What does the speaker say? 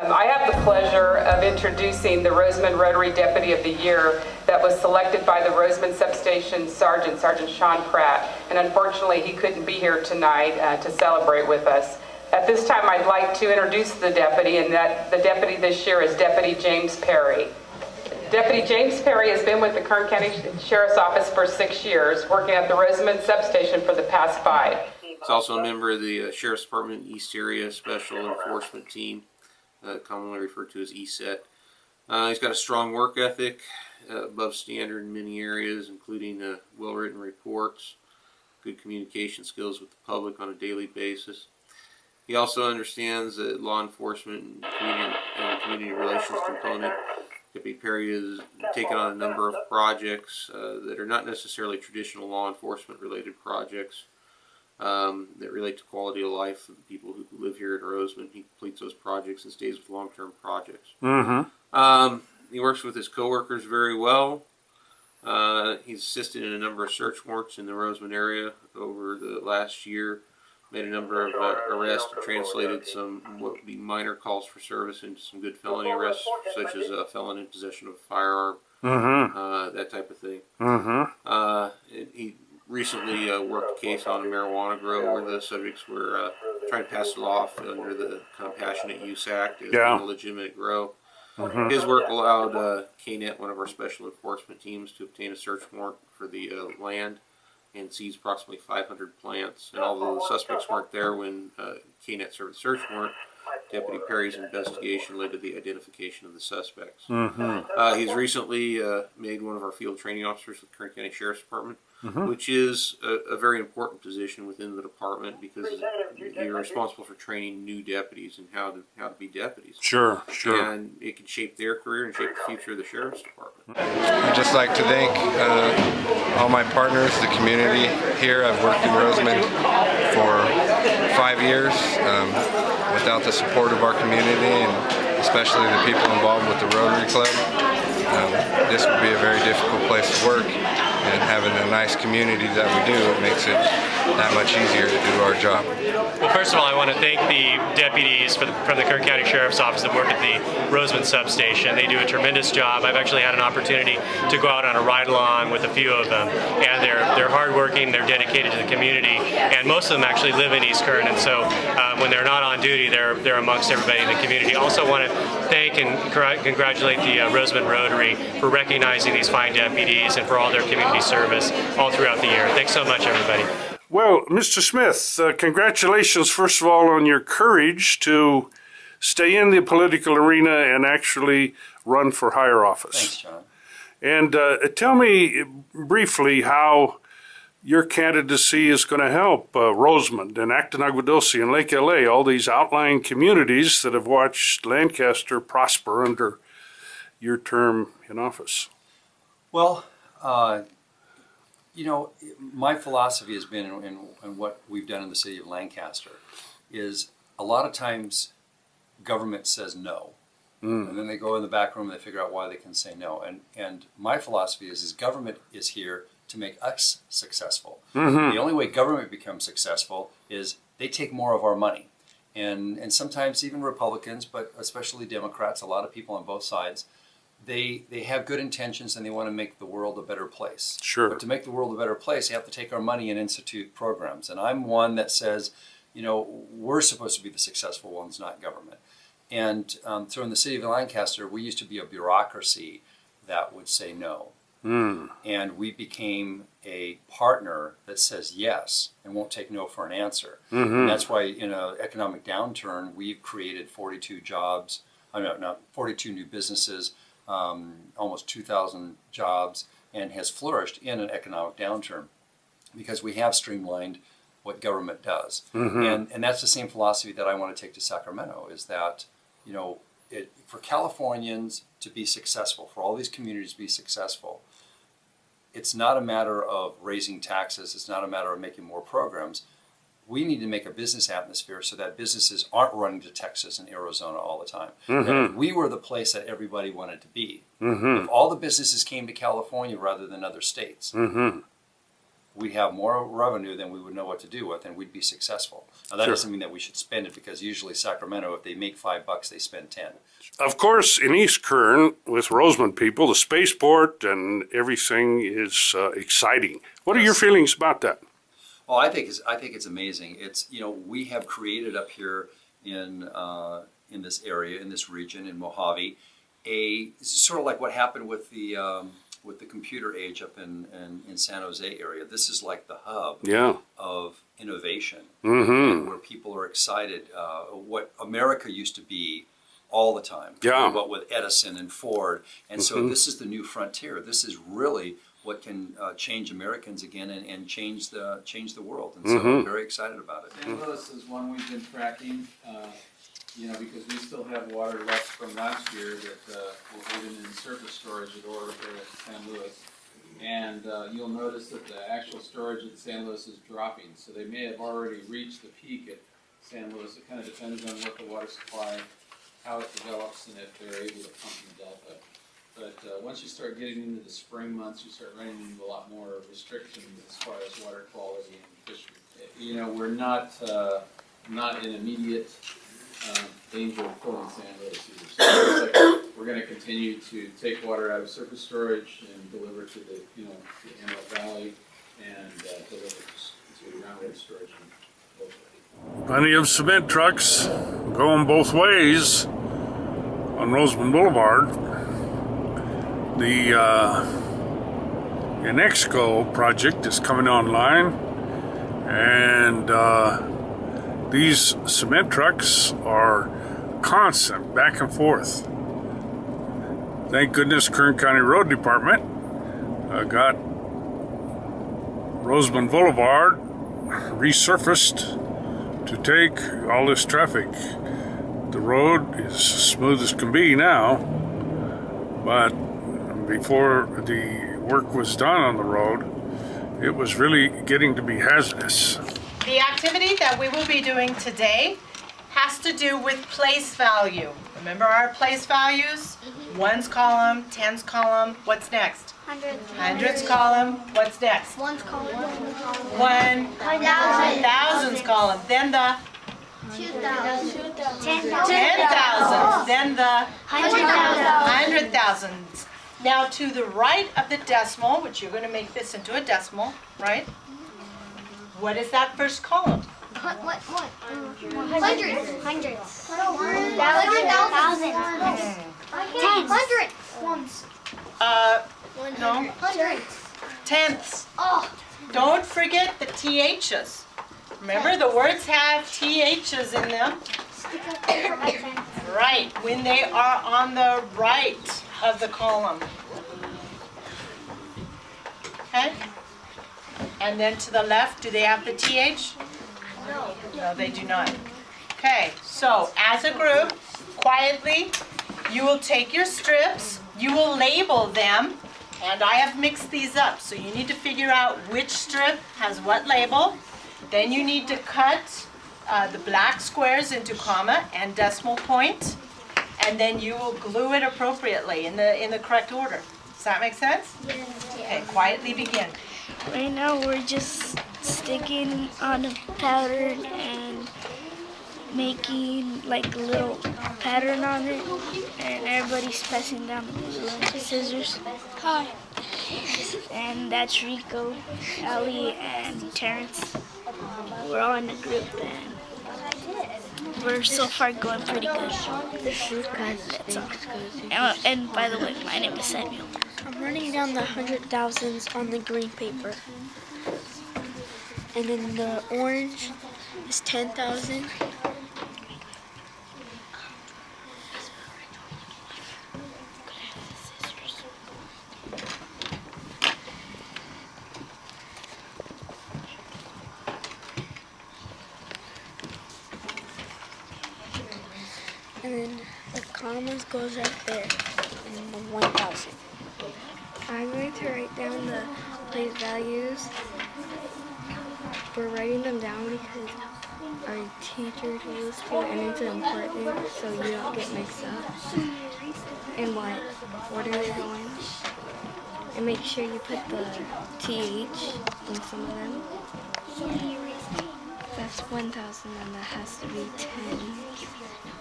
I have the pleasure of introducing the Rosamond Rotary Deputy of the Year that was selected by the Rosamond Substation Sergeant Sean Pratt, and unfortunately he couldn't be here tonight to celebrate with us. At this time I'd like to introduce the deputy, and that the deputy this year is Deputy James Perry. Deputy James Perry has been with the Kern County Sheriff's Office for 6 years, working at the Rosamond Substation for the past 5. He's also a member of the Sheriff's Department East Area Special Enforcement Team, commonly referred to as ESET. He's got a strong work ethic, above standard in many areas, including well-written reports, good communication skills with the public on a daily basis. He also understands that law enforcement and community relations component. Deputy Perry has taken on a number of projects that are not necessarily traditional law enforcement related projects that relate to quality of life of the people who live here in Rosamond. He completes those projects and stays with long-term projects. He works with his coworkers very well. He's assisted in a number of search warrants in the Rosamond area over the last year. Made a number of arrests, translated some what would be minor calls for service into some good felony arrests, such as a felon in possession of a firearm, that type of thing. He recently worked a case on a marijuana grow where the subjects were trying to pass it off under the Compassionate Use Act as a legitimate grow. His work allowed KNET, one of our special enforcement teams, to obtain a search warrant for the land and seized approximately 500 plants. And although the suspects weren't there when KNET served the search warrant, Deputy Perry's investigation led to the identification of the suspects. He's recently made one of our field training officers with Kern County Sheriff's Department, which is a very important position within the department because you're responsible for training new deputies and how to be deputies. Sure. And it can shape their career and shape the future of the Sheriff's Department. I'd just like to thank all my partners, the community here. I've worked in Rosamond for 5 years. Without the support of our community and especially the people involved with the Rotary Club, this would be a very difficult place to work. And having a nice community that we do, it makes it that much easier to do our job. Well, first of all, I want to thank the deputies from the Kern County Sheriff's Office that work at the Rosamond Substation. They do a tremendous job. I've actually had an opportunity to go out on a ride-along with a few of them, and they're hardworking, they're dedicated to the community, and most of them actually live in East Kern, and so when they're not on duty, they're amongst everybody in the community. Also want to thank and congratulate the Rosamond Rotary for recognizing these fine deputies and for all their community service all throughout the year. Thanks so much, everybody. Well, Mr. Smith, congratulations, first of all, on your courage to stay in the political arena and actually run for higher office. Thanks, John. And tell me briefly how your candidacy is going to help Rosamond and Acton Aguadulce and Lake LA, all these outlying communities that have watched Lancaster prosper under your term in office. Well, you know, my philosophy has been in what we've done in the city of Lancaster is a lot of times government says no. And then they go in the back room and they figure out why they can say no. And my philosophy is government is here to make us successful. The only way government becomes successful is they take more of our money. And sometimes even Republicans, but especially Democrats, a lot of people on both sides, they have good intentions and they want to make the world a better place. Sure. But to make the world a better place, you have to take our money and institute programs. And I'm one that says, you know, we're supposed to be the successful ones, not government. And so in the city of Lancaster, we used to be a bureaucracy that would say no. And we became a partner that says yes and won't take no for an answer. And that's why in an economic downturn, we've created 42 jobs, 42 new businesses, almost 2,000 jobs, and has flourished in an economic downturn because we have streamlined what government does. And that's the same philosophy that I want to take to Sacramento, is that, you know, for Californians to be successful, for all these communities to be successful, it's not a matter of raising taxes, it's not a matter of making more programs. We need to make a business atmosphere so that businesses aren't running to Texas and Arizona all the time. If we were the place that everybody wanted to be, if all the businesses came to California rather than other states, we'd have more revenue than we would know what to do with, and we'd be successful. Now, that Sure. doesn't mean that we should spend it, because usually Sacramento, if they make $5, they spend 10. Of course, in East Kern, with Rosamond people, the spaceport and everything is exciting. What are your feelings about that? Oh, I think it's amazing. It's, you know, we have created up here in this area, in this region, in Mojave, it's sort of like what happened with the computer age up in San Jose area. This is like the hub Yeah. of innovation, Mm-hmm. where people are excited. What America used to be all the time. Yeah. What with Edison and Ford, and so this is the new frontier. This is really what can change Americans again and change the world. And so I'm very excited about it. St. Louis is one we've been tracking, because we still have water left from last year that was even in surface storage at St. Louis. And you'll notice that the actual storage at St. Louis is dropping. So they may have already reached the peak at St. Louis. It kind of depends on what the water supply, how it develops, and if they're able to pump in the Delta. But once you start getting into the spring months, you start running into a lot more restrictions as far as water quality and fishery. You know, we're not in immediate danger of filling San Luis either. So it's like we're going to continue to take water out of surface storage and deliver to the the Antelope Valley and deliver to groundwater storage locally. Plenty of cement trucks going both ways on Rosamond Boulevard. The Inexco project is coming online, and these cement trucks are constant back and forth. Thank goodness Kern County Road Department got Rosamond Boulevard resurfaced to take all this traffic. The road is smooth as can be now, but before the work was done on the road, it was really getting to be hazardous. The activity that we will be doing today has to do with place value. Remember our place values? Ones column, tens column, what's next? Hundreds column, what's next? One's column. One, thousands column, then the 2,000. 10,000s, then the 100,000. 100,000s. Now to the right of the decimal, which you're going to make this into a decimal, right? What is that first column? What? Hundreds. Hundreds. Ones. No. Hundreds. Tenths. Oh. Don't forget the THs. Remember, the words have THs in them. Right, when they are on the right of the column. Okay? And then to the left, do they have the TH? No, they do not. Okay, so as a group, quietly, you will take your strips, you will label them, and I have mixed these up, so you need to figure out which strip has what label. Then you need to cut the black squares into comma and decimal point, and then you will glue it appropriately in the correct order. Does that make sense? Okay, quietly begin. Right now we're just sticking on a pattern and making like a little pattern on it, and everybody's passing down the scissors. Hi. And that's Rico, Ali, and Terrence. We're all in a group, and we're so far going pretty good. That's all. And by the way, my name is Samuel. I'm running down the 100,000s on the green paper. And then the orange is 10,000. And then the commas goes right there, and the 1,000. I'm going to write down the place values. We're writing them down because our teacher told us to, and it's important so you don't get mixed up. And what are they going? And make sure you put the TH in some of them. That's 1,000 and that has to be 10.